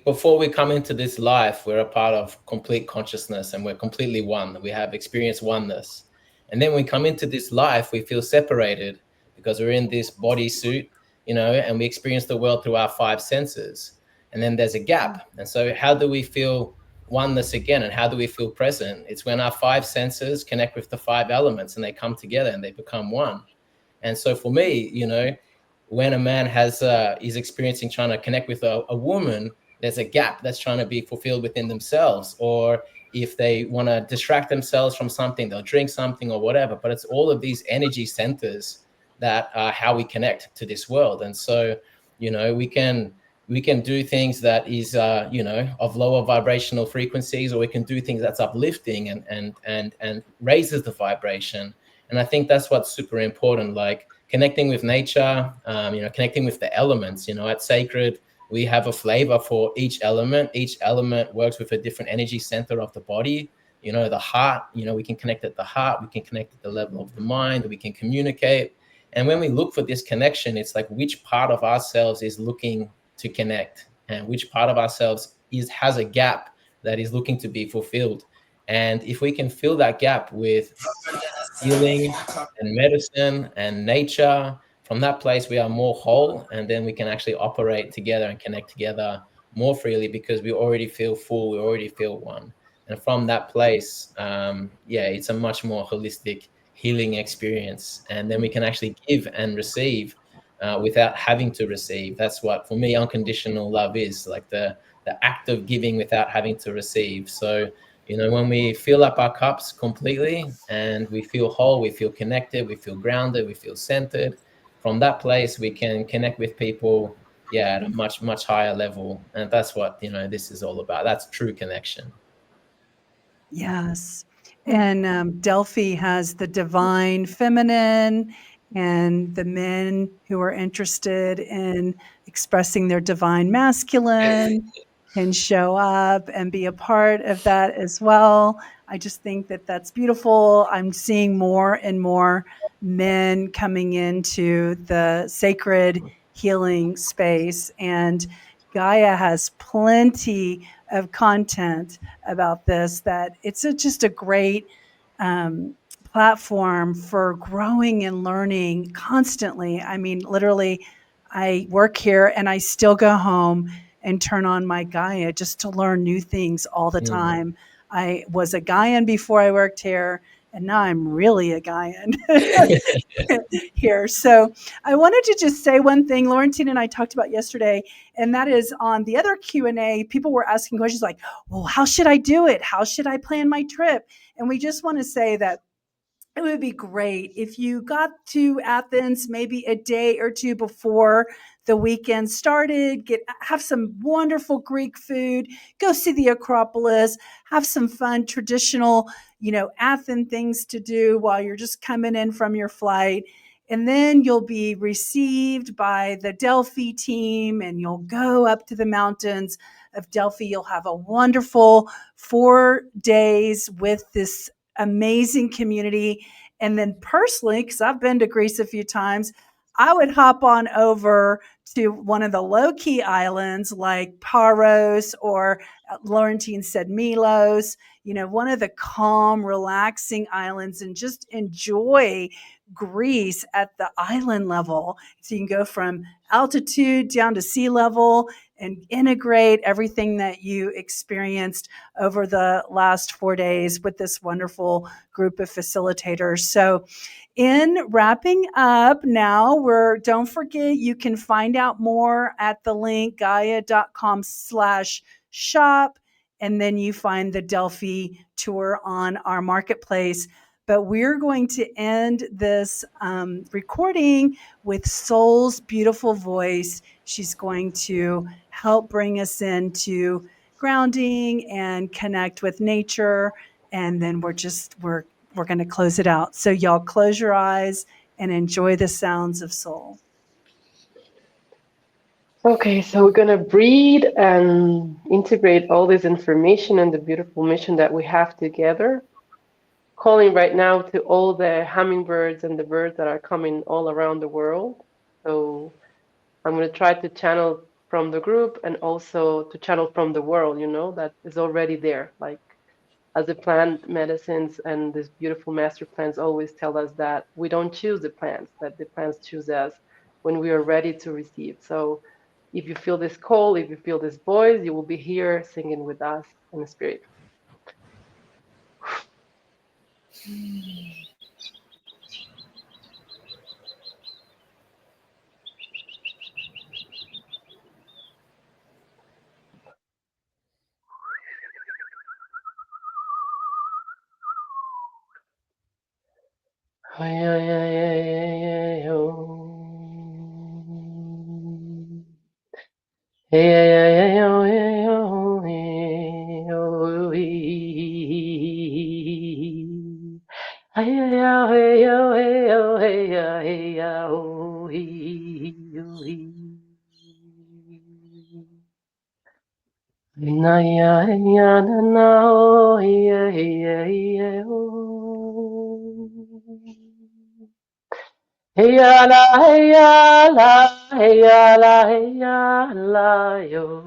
before we come into this life, we're a part of complete consciousness and we're completely one. We have experienced oneness. And then when we come into this life, we feel separated because we're in this body suit, and we experience the world through our five senses. And then there's a gap. And so how do we feel oneness again? And how do we feel present? It's when our five senses connect with the five elements and they come together and they become one. And so for me, when a man is experiencing trying to connect with a woman, there's a gap that's trying to be fulfilled within themselves. Or if they want to distract themselves from something, they'll drink something or whatever. But it's all of these energy centers that are how we connect to this world. And so, we can do things that is, of lower vibrational frequencies, or we can do things that's uplifting and raises the vibration. And I think that's what's super important, like connecting with nature, connecting with the elements. At Sacred, we have a flavor for each element. Each element works with a different energy center of the body. The heart, we can connect at the heart, we can connect at the level of the mind, we can communicate. And when we look for this connection, it's like which part of ourselves is looking to connect and which part of ourselves has a gap that is looking to be fulfilled. And if we can fill that gap with healing and medicine and nature, from that place we are more whole, and then we can actually operate together and connect together more freely because we already feel full, we already feel one. And from that place, it's a much more holistic healing experience. And then we can actually give and receive without having to receive. That's what, for me, unconditional love is, like the act of giving without having to receive. So when we fill up our cups completely and we feel whole, we feel connected, we feel grounded, we feel centered, from that place, we can connect with people, at a much, much higher level. And that's what, this is all about. That's true connection. Yes. And Delphi has the divine feminine, and the men who are interested in expressing their divine masculine can show up and be a part of that as well. I just think that that's beautiful. I'm seeing more and more men coming into the sacred healing space, and Gaia has plenty of content about this, that it's just a great platform for growing and learning constantly. I mean, literally, I work here and I still go home and turn on my Gaia just to learn new things all the time. I was a Gaian before I worked here, and now I'm really a Gaian here. So I wanted to just say one thing Laurentine and I talked about yesterday, and that is on the other Q&A, people were asking questions like, well, how should I do it? How should I plan my trip? And we just want to say that it would be great if you got to Athens maybe a day or two before the weekend started. Have some wonderful Greek food, go see the Acropolis, have some fun traditional, Athens things to do while you're just coming in from your flight. And then you'll be received by the Delphi team and you'll go up to the mountains of Delphi. You'll have a wonderful 4 days with this amazing community. And then personally, because I've been to Greece a few times, I would hop on over to one of the low-key islands like Paros, or Laurentine said Milos, one of the calm, relaxing islands, and just enjoy Greece at the island level. So you can go from altitude down to sea level and integrate everything that you experienced over the last 4 days with this wonderful group of facilitators. So in wrapping up now, don't forget, you can find out more at the link gaia.com/shop, and then you find the Delphi tour on our marketplace. But we're going to end this recording with Soul's beautiful voice. She's going to help bring us into grounding and connect with nature. And then we're going to close it out. So y'all close your eyes and enjoy the sounds of Soul. Okay, so we're gonna breathe and integrate all this information and the beautiful mission that we have together. Calling right now to all the hummingbirds and the birds that are coming all around the world. So I'm going to try to channel from the group and also to channel from the world, that is already there. Like as the plant medicines and these beautiful master plants always tell us that we don't choose the plants, that the plants choose us when we are ready to receive. So if you feel this call, if you feel this voice, you will be here singing with us in the spirit. Hey, hey, hey, hey, hey, hey, oh. Hey, hey, hey, hey, oh, hey, oh, hey, oh, hey. Hey, hey, oh, hey, oh, hey, oh, hey, hey, oh, hey, oh, hey. Na, ya, ya, na, na, oh, hey, hey, hey, oh. Hey ya la, hey ya la, hey ya la, hey ya la, yo.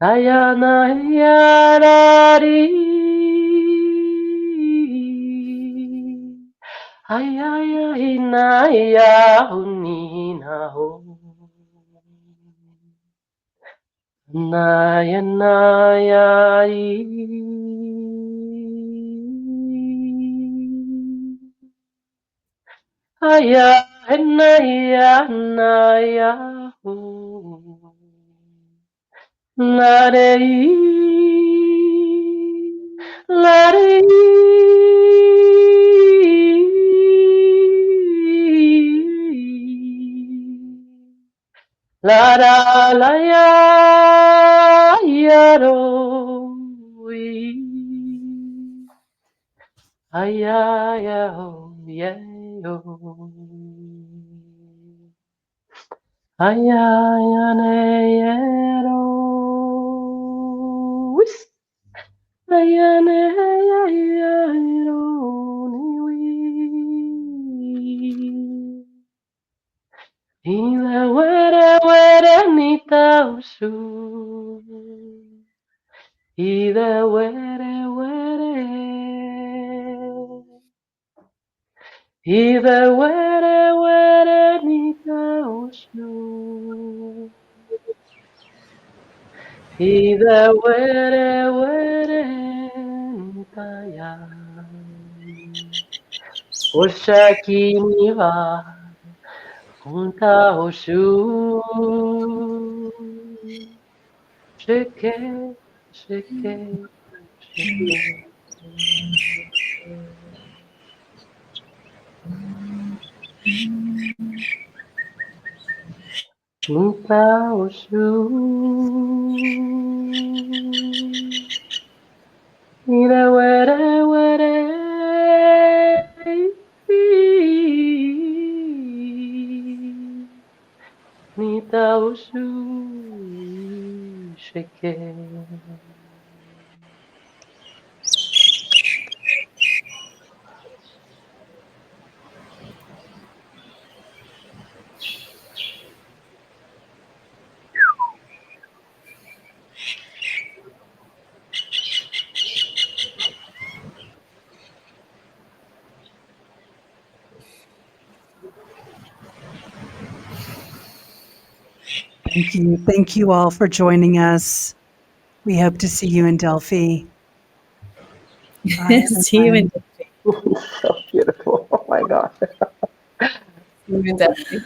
Ayana, hey ya la, di. Ay, ay, ay, na, ya, uni, na, ho. Na, ya, na, ya, Aya, naya, naya, ho. Larei, larei. La la la ya, ya, ro, ay, ay, ay, oh, yeah, oh. Ay, ay, ane, yero. Whis. Ay, ane, ay, yero, ni, wi. Ida, were, were, nita, usu. Ida, were, were. Ida, were, were, nita, usu. Ida, were, were, nita, ya. Oshaki, ni, wa. Kunta, ushu. Shake, shake, shake. Kunta, ushu. Ida, were, were. Nita, ushu. Shake. Thank you. Thank you all for joining us. We hope to see you in Delphi. Bye, See you in everyone. So beautiful. Oh my God. See you in Delphi.